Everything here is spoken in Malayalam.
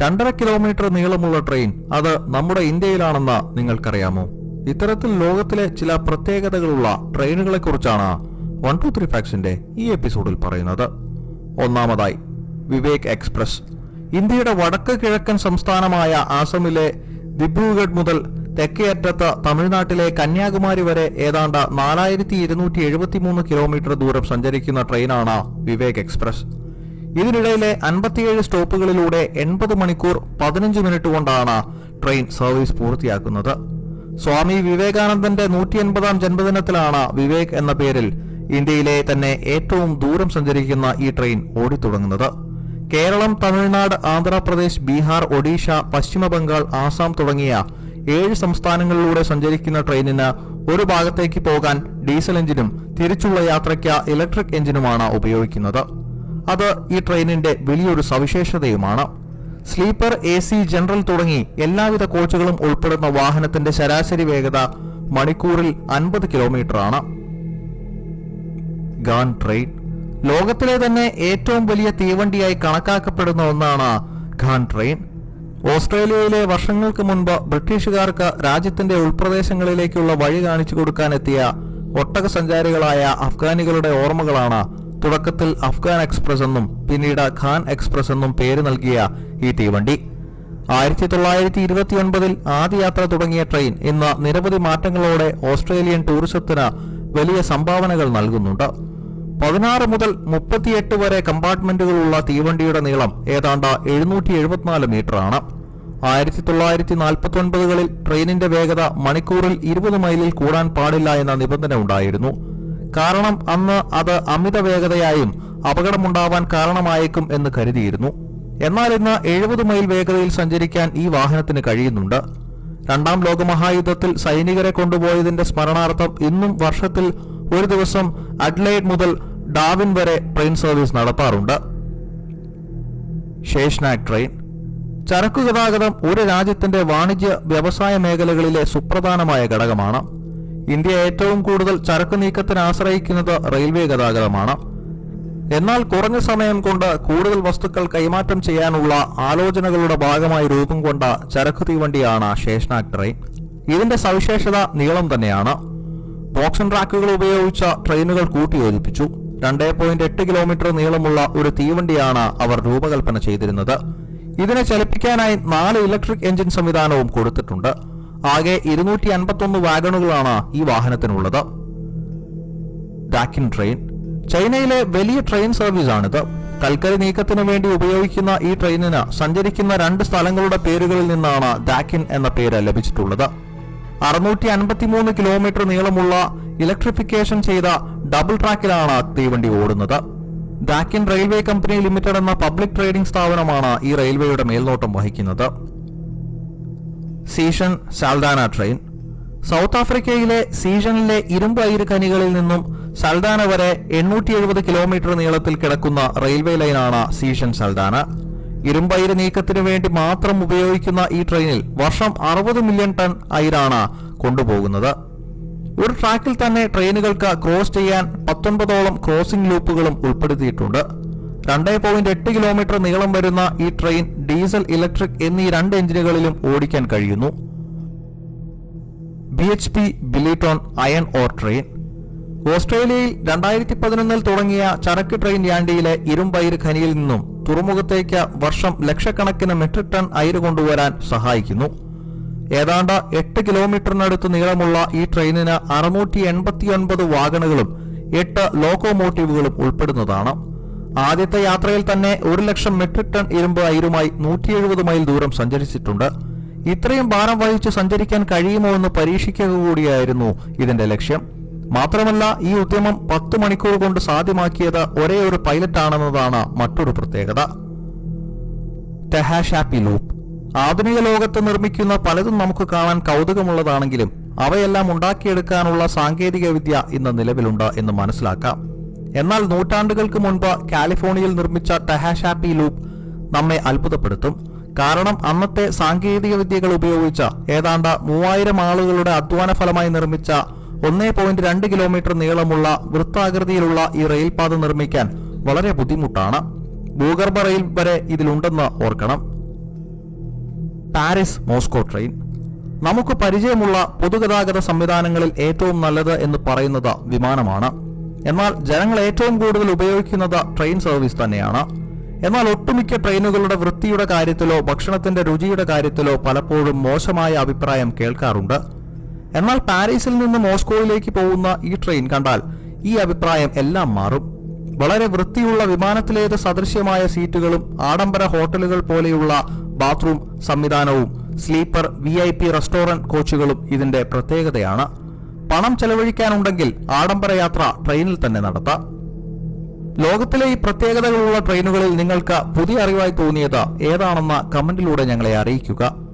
2.5 കിലോമീറ്റർ നീളമുള്ള ട്രെയിൻ അത് നമ്മുടെ ഇന്ത്യയിലാണെന്ന് നിങ്ങൾക്കറിയാമോ? ഇത്തരത്തിൽ ലോകത്തിലെ ചില പ്രത്യേകതകളുള്ള ട്രെയിനുകളെ കുറിച്ചാണ് 123 ഫാക്ട്സിന്റെ ഈ എപ്പിസോഡിൽ പറയുന്നത്. ഒന്നാമതായി, വിവേക് എക്സ്പ്രസ്. ഇന്ത്യയുടെ വടക്ക് കിഴക്കൻ സംസ്ഥാനമായ ആസമിലെ ദിബ്രുഗഡ് മുതൽ തെക്കേ അറ്റത്ത് തമിഴ്നാട്ടിലെ കന്യാകുമാരി വരെ ഏതാണ്ട് 4273 കിലോമീറ്റർ ദൂരം സഞ്ചരിക്കുന്ന ട്രെയിനാണ് വിവേക് എക്സ്പ്രസ്. ഇതിനിടയിലെ 57 സ്റ്റോപ്പുകളിലൂടെ 80 മണിക്കൂർ 15 മിനിറ്റ് കൊണ്ടാണ് ട്രെയിൻ സർവീസ് പൂർത്തിയാക്കുന്നത്. സ്വാമി വിവേകാനന്ദന്റെ 180-ാം ജന്മദിനത്തിലാണ് വിവേക് എന്ന പേരിൽ ഇന്ത്യയിലെ തന്നെ ഏറ്റവും ദൂരം സഞ്ചരിക്കുന്ന ഈ ട്രെയിൻ ഓടിത്തുടങ്ങുന്നത്. കേരളം, തമിഴ്നാട്, ആന്ധ്രാപ്രദേശ്, ബീഹാർ, ഒഡീഷ, പശ്ചിമ ബംഗാൾ, ആസാം തുടങ്ങിയ 7 സംസ്ഥാനങ്ങളിലൂടെ സഞ്ചരിക്കുന്ന ട്രെയിനിന് ഒരു ഭാഗത്തേക്ക് പോകാൻ ഡീസൽ എഞ്ചിനും തിരിച്ചുള്ള യാത്രയ്ക്ക് ഇലക്ട്രിക് എഞ്ചിനുമാണ് ഉപയോഗിക്കുന്നത്. അത് ഈ ട്രെയിനിന്റെ വലിയൊരു സവിശേഷതയുമാണ്. സ്ലീപ്പർ, AC, ജനറൽ തുടങ്ങി എല്ലാവിധ കോച്ചുകളും ഉൾപ്പെടുന്ന വാഹനത്തിന്റെ ശരാശരി വേഗത മണിക്കൂറിൽ 50 കിലോമീറ്റർ ആണ്. ഗാൻ ട്രെയിൻ ലോകത്തിലെ തന്നെ ഏറ്റവും വലിയ തീവണ്ടിയായി കണക്കാക്കപ്പെടുന്ന ഒന്നാണ് ഗാൻ ട്രെയിൻ. ഓസ്ട്രേലിയയിലെ വർഷങ്ങൾക്ക് മുൻപ് ബ്രിട്ടീഷുകാർക്ക് രാജ്യത്തിന്റെ ഉൾപ്രദേശങ്ങളിലേക്കുള്ള വഴി കാണിച്ചു കൊടുക്കാനെത്തിയ ഒട്ടക സഞ്ചാരികളായ അഫ്ഗാനികളുടെ ഓർമ്മകളാണ് തുടക്കത്തിൽ അഫ്ഗാൻ എക്സ്പ്രസ് എന്നും പിന്നീട് ഖാൻ എക്സ്പ്രസ് എന്നും പേര് നൽകിയ ഈ തീവണ്ടി. 1929-ൽ ആദ്യ യാത്ര തുടങ്ങിയ ട്രെയിൻ ഇന്ന് നിരവധി മാറ്റങ്ങളോടെ ഓസ്ട്രേലിയൻ ടൂറിസത്തിന് വലിയ സംഭാവനകൾ നൽകുന്നുണ്ട്. 16 മുതൽ 38 വരെ കമ്പാർട്ട്മെന്റുകളുള്ള തീവണ്ടിയുടെ നീളം ഏതാണ്ട് 774 മീറ്ററാണ്. 1949കളിൽ ട്രെയിനിന്റെ വേഗത മണിക്കൂറിൽ 20 മൈലിൽ കൂടാൻ പാടില്ല എന്ന നിബന്ധന ഉണ്ടായിരുന്നു. കാരണം അന്ന് അത് അമിത വേഗതയായും അപകടമുണ്ടാവാൻ കാരണമായേക്കും എന്ന് കരുതിയിരുന്നു. എന്നാൽ ഇന്ന് 70 മൈൽ വേഗതയിൽ സഞ്ചരിക്കാൻ ഈ വാഹനത്തിന് കഴിയുന്നുണ്ട്. 2ാം ലോകമഹായുദ്ധത്തിൽ സൈനികരെ കൊണ്ടുപോയതിന്റെ സ്മരണാർത്ഥം ഇന്നും വർഷത്തിൽ ഒരു ദിവസം അഡ്ലൈഡ് മുതൽ ഡാർവിൻ വരെ ട്രെയിൻ സർവീസ് നടത്താറുണ്ട്. ഷേഷ്നാഗ് ട്രെയിൻ. ചരക്കു ഗതാഗതം ഒരു രാജ്യത്തിന്റെ വാണിജ്യ വ്യവസായ മേഖലകളിലെ സുപ്രധാനമായ ഘടകമാണ്. ഇന്ത്യ ഏറ്റവും കൂടുതൽ ചരക്കു നീക്കത്തിന് ആശ്രയിക്കുന്നത് റെയിൽവേ ഗതാഗതമാണ്. എന്നാൽ കുറഞ്ഞ സമയം കൊണ്ട് കൂടുതൽ വസ്തുക്കൾ കൈമാറ്റം ചെയ്യാനുള്ള ആലോചനകളുടെ ഭാഗമായി രൂപം കൊണ്ട ചരക്കു തീവണ്ടിയാണ് ഷേഷ്നാഗ് ട്രെയിൻ. ഇതിന്റെ സവിശേഷത നീളം തന്നെയാണ്. ബോക്സ് ആൻഡ് ട്രാക്കുകൾ ഉപയോഗിച്ച ട്രെയിനുകൾ കൂട്ടിയോജിപ്പിച്ചു 2.8 കിലോമീറ്റർ നീളമുള്ള ഒരു തീവണ്ടിയാണ് അവർ രൂപകൽപ്പന ചെയ്തിരുന്നത്. ഇതിനെ ചലിപ്പിക്കാനായി 4 ഇലക്ട്രിക് എഞ്ചിൻ സംവിധാനവും കൊടുത്തിട്ടുണ്ട്. ആകെ 251 വാഗണുകളാണ് ഈ വാഹനത്തിനുള്ളത്. ഡാക്കിൻ ട്രെയിൻ. ചൈനയിലെ വലിയ ട്രെയിൻ സർവീസാണിത്. കൽക്കരി നീക്കത്തിനു വേണ്ടി ഉപയോഗിക്കുന്ന ഈ ട്രെയിനിന് സഞ്ചരിക്കുന്ന 2 സ്ഥലങ്ങളുടെ പേരുകളിൽ നിന്നാണ് ഡാക്കിൻ എന്ന പേര് ലഭിച്ചിട്ടുള്ളത്. 653 കിലോമീറ്റർ നീളമുള്ള ഇലക്ട്രിഫിക്കേഷൻ ചെയ്ത ഡബിൾ ട്രാക്കിലാണ് തീവണ്ടി ഓടുന്നത്. ഡാക്കിൻ റെയിൽവേ കമ്പനി ലിമിറ്റഡ് എന്ന പബ്ലിക് ട്രേഡിംഗ് സ്ഥാപനമാണ് ഈ റെയിൽവേയുടെ മേൽനോട്ടം വഹിക്കുന്നത്. സീഷൻ സാൽദാന ട്രെയിൻ. സൗത്ത് ആഫ്രിക്കയിലെ സീഷനിലെ ഇരുമ്പ് അയിര് ഖനികളിൽ നിന്നും സൽദാന വരെ 870 കിലോമീറ്റർ നീളത്തിൽ കിടക്കുന്ന റെയിൽവേ ലൈനാണ് സീഷൻ സാൽദാന. ഇരുമ്പയിര് നീക്കത്തിനു വേണ്ടി മാത്രം ഉപയോഗിക്കുന്ന ഈ ട്രെയിനിൽ വർഷം 60 മില്യൺ ടൺ അയിരാണ് കൊണ്ടുപോകുന്നത്. ഒരു ട്രാക്കിൽ തന്നെ ട്രെയിനുകൾക്ക് ക്രോസ് ചെയ്യാൻ 19ഓളം ക്രോസിംഗ് ലൂപ്പുകളും ഉൾപ്പെടുത്തിയിട്ടുണ്ട്. 2.8 കിലോമീറ്റർ നീളം വരുന്ന ഈ ട്രെയിൻ ഡീസൽ, ഇലക്ട്രിക് എന്നീ 2 എഞ്ചിനുകളിലും ഓടിക്കാൻ കഴിയുന്നു. BHP Billiton iron ore train. ഓസ്ട്രേലിയയിൽ 2011-ൽ തുടങ്ങിയ ചരക്ക് ട്രെയിൻ യാൻഡിയിലെ ഇരുമ്പയിര് ഖനിയിൽ നിന്നും തുറമുഖത്തേക്ക് വർഷം ലക്ഷക്കണക്കിന് മെട്രിക് ടൺ അയിര് കൊണ്ടുവരാൻ സഹായിക്കുന്നു. ഏതാണ്ട് 8 കിലോമീറ്ററിനടുത്ത് നീളമുള്ള ഈ ട്രെയിനിന് 689 വാഗണുകളും 8 ലോക്കോമോട്ടീവുകളും ഉൾപ്പെടുന്നതാണ്. ആദ്യത്തെ യാത്രയിൽ തന്നെ 1,00,000 മെട്രിക് ടൺ ഇരുമ്പ് അയിരുമായി 170 മൈൽ ദൂരം സഞ്ചരിച്ചിട്ടുണ്ട്. ഇത്രയും ഭാരം വഹിച്ച് സഞ്ചരിക്കാൻ കഴിയുമോ എന്ന് പരീക്ഷിക്കുക കൂടിയായിരുന്നു ഇതിന്റെ ലക്ഷ്യം. മാത്രമല്ല, ഈ ഉദ്യമം 10 മണിക്കൂർ കൊണ്ട് സാധ്യമാക്കിയത് ഒരേ ഒരു പൈലറ്റാണെന്നതാണ് മറ്റൊരു പ്രത്യേകത. ടെഹാഷാപ്പി ലൂപ്പ്. ആധുനിക ലോകത്ത് നിർമ്മിക്കുന്ന പലതും നമുക്ക് കാണാൻ കൗതുകമുള്ളതാണെങ്കിലും അവയെല്ലാം ഉണ്ടാക്കിയെടുക്കാനുള്ള സാങ്കേതിക വിദ്യ ഇന്ന് നിലവിലുണ്ട് എന്ന് മനസ്സിലാക്കാം. എന്നാൽ നൂറ്റാണ്ടുകൾക്ക് മുൻപ് കാലിഫോർണിയയിൽ നിർമ്മിച്ച ടെഹാഷാപ്പി ലൂപ്പ് നമ്മെ അത്ഭുതപ്പെടുത്തും. കാരണം അന്നത്തെ സാങ്കേതിക വിദ്യകൾ ഉപയോഗിച്ച ഏതാണ്ട് 3000 ആളുകളുടെ അധ്വാന ഫലമായി നിർമ്മിച്ച 1.2 കിലോമീറ്റർ നീളമുള്ള വൃത്താകൃതിയിലുള്ള ഈ റെയിൽപാത നിർമ്മിക്കാൻ വളരെ ബുദ്ധിമുട്ടാണ്. ഭൂഗർഭ റെയിൽ വരെ ഇതിലുണ്ടെന്ന് ഓർക്കണം. Paris Moscow train. നമുക്ക് പരിചയമുള്ള പൊതുഗതാഗത സംവിധാനങ്ങളിൽ ഏറ്റവും നല്ലത് എന്ന് പറയുന്നത് വിമാനമാണ്. എന്നാൽ ജനങ്ങൾ ഏറ്റവും കൂടുതൽ ഉപയോഗിക്കുന്നത് ട്രെയിൻ സർവീസ് തന്നെയാണ്. എന്നാൽ ഒട്ടുമിക്ക ട്രെയിനുകളുടെ വൃത്തിയുടെ കാര്യത്തിലോ ഭക്ഷണത്തിന്റെ രുചിയുടെ കാര്യത്തിലോ പലപ്പോഴും മോശമായ അഭിപ്രായം കേൾക്കാറുണ്ട്. എന്നാൽ പാരീസിൽ നിന്ന് മോസ്കോയിലേക്ക് പോകുന്ന ഈ ട്രെയിൻ കണ്ടാൽ ഈ അഭിപ്രായം എല്ലാം മാറും. വളരെ വൃത്തിയുള്ള വിമാനത്തിലേത് സദൃശ്യമായ സീറ്റുകളും ആഡംബര ഹോട്ടലുകൾ പോലെയുള്ള ബാത്റൂം സംവിധാനവും സ്ലീപ്പർ VIP റെസ്റ്റോറന്റ് കോച്ചുകളും ഇതിന്റെ പ്രത്യേകതയാണ്. പണം ചെലവഴിക്കാനുണ്ടെങ്കിൽ ആഡംബര യാത്ര ട്രെയിനിൽ തന്നെ നടത്താം. ലോകത്തിലെ ഈ പ്രത്യേകതകളുള്ള ട്രെയിനുകളിൽ നിങ്ങൾക്ക് പുതിയ അറിവായി തോന്നിയത് ഏതാണെന്ന കമന്റിലൂടെ ഞങ്ങളെ അറിയിക്കുക.